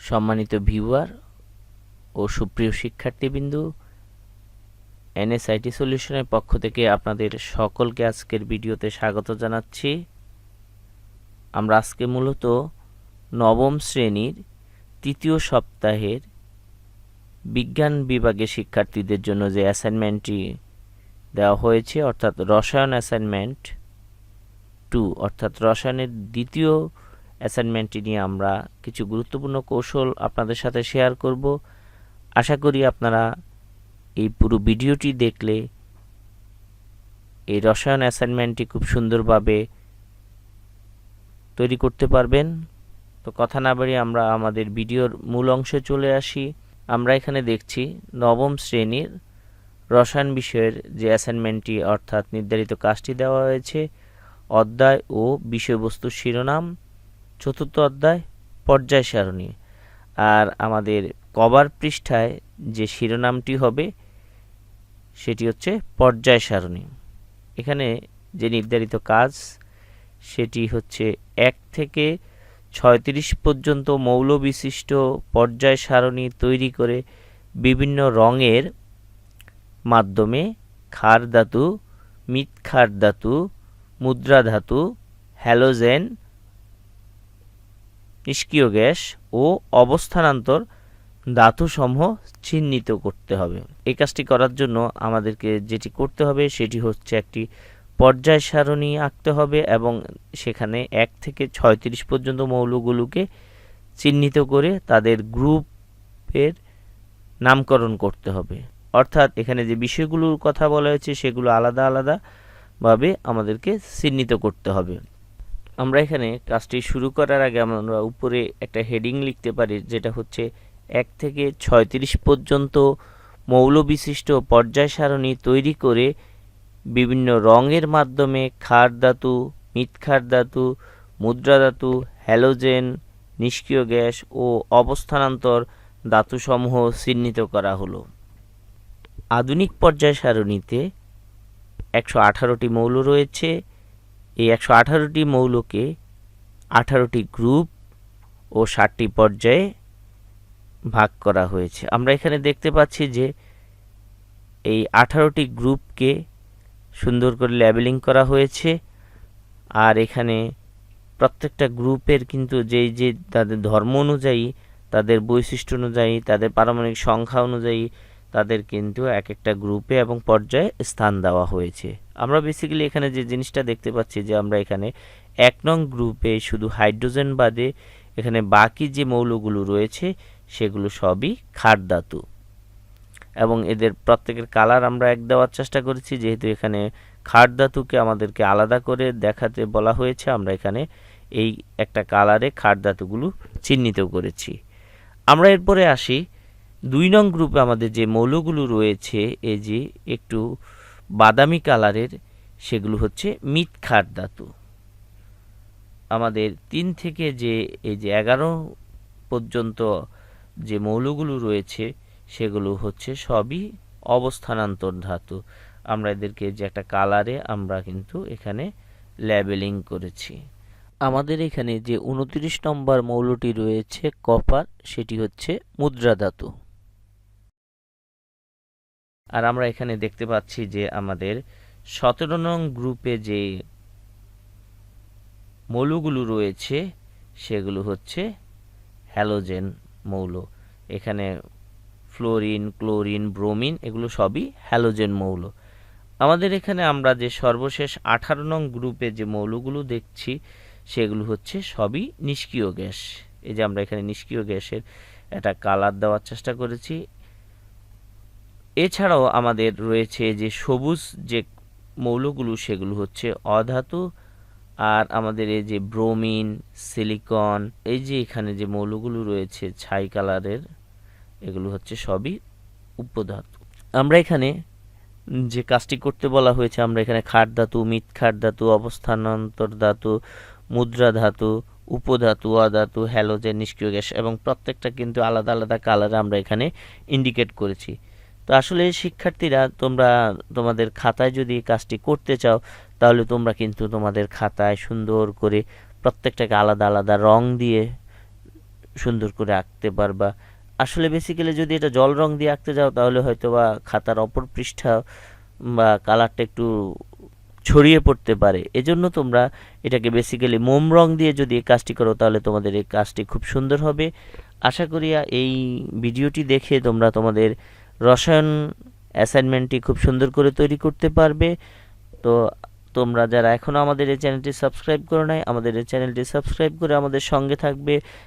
সম্মানিত ভিউয়ার ও সুপ্রিয় শিক্ষার্থীবৃন্দু, এনএসআইটি সলিউশনের পক্ষ থেকে আপনাদের সকলকে আজকের ভিডিওতে স্বাগত জানাচ্ছি। আমরা আজকে মূলত নবম শ্রেণীর তৃতীয় সপ্তাহের বিজ্ঞান বিভাগের শিক্ষার্থীদের জন্য যে অ্যাসাইনমেন্টটি দেওয়া হয়েছে, অর্থাৎ রসায়ন অ্যাসাইনমেন্ট 2, অর্থাৎ রসায়নের দ্বিতীয় অ্যাসাইনমেন্টটি নিয়ে আমরা কিছু গুরুত্বপূর্ণ কৌশল আপনাদের সাথে শেয়ার করব। আশা করি আপনারা এই পুরো ভিডিওটি দেখলে এই রসায়ন অ্যাসাইনমেন্টটি খুব সুন্দরভাবে তৈরি করতে পারবেন। তো কথা না বাড়িয়ে আমরা আমাদের ভিডিওর মূল অংশে চলে আসি। আমরা এখানে দেখছি নবম শ্রেণীর রসায়ন বিষয়ের যে অ্যাসাইনমেন্টটি অর্থাৎ নির্ধারিত কাজটি দেওয়া হয়েছে, অধ্যায় ও বিষয়বস্তুর শিরোনাম, চতুর্থ অধ্যায় পর্যায় সারণী। আর আমাদের কভার পৃষ্ঠায় যে শিরোনামটি হবে সেটি হচ্ছে পর্যায় সারণী। এখানে যে নির্ধারিত কাজ সেটি হচ্ছে 1 থেকে 36 পর্যন্ত মৌল বিশিষ্ট পর্যায় সারণী তৈরি করে বিভিন্ন রঙের মাধ্যমে ক্ষার ধাতু, মৃৎ ক্ষার ধাতু, মুদ্রা ধাতু, হ্যালোজেন, নিষ্ক্রিয় গ্যাস ও অবস্থানান্তর ধাতুসমূহ চিহ্নিত করতে হবে। এই কাজটি করার জন্য আমাদেরকে যেটি করতে হবে সেটি হচ্ছে একটি পর্যায় সারণী আঁকতে হবে এবং সেখানে 1 থেকে 36 পর্যন্ত মৌলগুলোকে চিহ্নিত করে তাদের গ্রুপের নামকরণ করতে হবে। অর্থাৎ এখানে যে বিষয়গুলোর কথা বলা হয়েছে সেগুলো আলাদা আলাদাভাবে আমাদেরকে চিহ্নিত করতে হবে। আমরা এখানে কাজটি শুরু করার আগে আমরা উপরে একটা হেডিং লিখতে পারি, যেটা হচ্ছে 1 থেকে 36 পর্যন্ত মৌল বিশিষ্ট পর্যায় সারণী তৈরি করে বিভিন্ন রঙের মাধ্যমে ক্ষার ধাতু, মৃৎ ক্ষার ধাতু, মুদ্রা ধাতু, হ্যালোজেন, নিষ্ক্রিয় গ্যাস ও অবস্থানান্তর ধাতুসমূহ চিহ্নিত করা হলো। আধুনিক পর্যায় সারণীতে 118টি মৌল রয়েছে। এই 118টি মৌলকে 18টি গ্রুপ ও 60টি পর্যায়ে ভাগ করা হয়েছে। আমরা এখানে দেখতে পাচ্ছি যে এই 18টি গ্রুপকে সুন্দর করে লেবেলিং করা হয়েছে। আর এখানে প্রত্যেকটা গ্রুপের কিন্তু যেই যে তাদের ধর্ম অনুযায়ী, তাদের বৈশিষ্ট্য অনুযায়ী, তাদের পারমাণবিক সংখ্যা অনুযায়ী তাদের কিন্তু এক একটা গ্রুপে এবং পর্যায়ে স্থান দেওয়া হয়েছে। আমরা বেসিক্যালি এখানে যে জিনিসটা দেখতে পাচ্ছি যে আমরা এখানে 1 নং গ্রুপে শুধু হাইড্রোজেন বাদে এখানে বাকি যে মৌলগুলো রয়েছে সেগুলো সবই ক্ষার ধাতু এবং এদের প্রত্যেকের কালার আমরা এক দেওয়ার চেষ্টা করেছি। যেহেতু এখানে ক্ষার ধাতুকে আমাদেরকে আলাদা করে দেখাতে বলা হয়েছে, আমরা এখানে এই একটা কালারে ক্ষার ধাতুগুলো চিহ্নিত করেছি। আমরা এরপরে আসি 2 নং গ্রুপে আমাদের যে মৌলগুলো রয়েছে এই যে একটু বাদামি কালারের, সেগুলো হচ্ছে মৃৎ ক্ষার ধাতু। আমাদের 3 থেকে যে এই যে 11 পর্যন্ত যে মৌলগুলো রয়েছে সেগুলো হচ্ছে সবই অবস্থানান্তর ধাতু। আমরা এদেরকে যে একটা কালারে আমরা কিন্তু এখানে লেবেলিং করেছি। আমাদের এখানে যে 29 নম্বর মৌলটি রয়েছে কপার, সেটি হচ্ছে মুদ্রা ধাতু। আর আমরা এখানে দেখতে পাচ্ছি যে আমাদের 17 নং গ্রুপে যে মৌলগুলো রয়েছে সেগুলো হচ্ছে হ্যালোজেন মৌল। এখানে ফ্লোরিন, ক্লোরিন, ব্রোমিন এগুলো সবই হ্যালোজেন মৌল। আমাদের এখানে আমরা যে সর্বশেষ 18 নং গ্রুপে যে মৌলগুলো দেখছি সেগুলো হচ্ছে সবই নিষ্ক্রিয় গ্যাস। এই যে আমরা এখানে নিষ্ক্রিয় গ্যাসের একটা কালার দেওয়ার চেষ্টা করেছি। এছাড়াও আমাদের রয়েছে যে সবুজ যে মৌলগুলো সেগুলো হচ্ছে অধাতু। আর আমাদের এই যে ব্রোমিন, সিলিকন, এই যে এখানে যে মৌলগুলো রয়েছে ছাই কালারের, এগুলো হচ্ছে সবই উপধাতু। আমরা এখানে যে কাজটি করতে বলা হয়েছে, আমরা এখানে ক্ষার ধাতু, মৃৎ ক্ষার ধাতু, অবস্থানান্তর ধাতু, মুদ্রা ধাতু, উপধাতু, অধাতু, হ্যালোজেন, নিষ্ক্রিয় গ্যাস এবং প্রত্যেকটা কিন্তু আলাদা আলাদা কালারে আমরা এখানে ইন্ডিকেট করেছি। তো আসলে শিক্ষার্থীরা, তোমরা তোমাদের খাতায় যদি কাজটি করতে চাও তাহলে তোমরা কিন্তু তোমাদের খাতায় সুন্দর করে প্রত্যেকটাকে আলাদা আলাদা রং দিয়ে সুন্দর করে আঁকতে পারবা। আসলে বেসিক্যালি যদি এটা জল রং দিয়ে আঁকতে যাও তাহলে হয়তো বা খাতার অপর পৃষ্ঠা বা কালারটা একটু ছড়িয়ে পড়তে পারে। এজন্য তোমরা এটাকে বেসিক্যালি মোম রং দিয়ে যদি এই কাজটি করো তাহলে তোমাদের এই কাজটি খুব সুন্দর হবে। আশা করি এই ভিডিওটি দেখে তোমরা তোমাদের রসায়ন অ্যাসাইনমেন্টটি খুব সুন্দর করে তৈরি করতে পারবে। তো তোমরা যারা এখনও আমাদের এই চ্যানেলটি সাবস্ক্রাইব করো নাই, আমাদের এই চ্যানেলটি সাবস্ক্রাইব করে আমাদের সঙ্গে থাকবে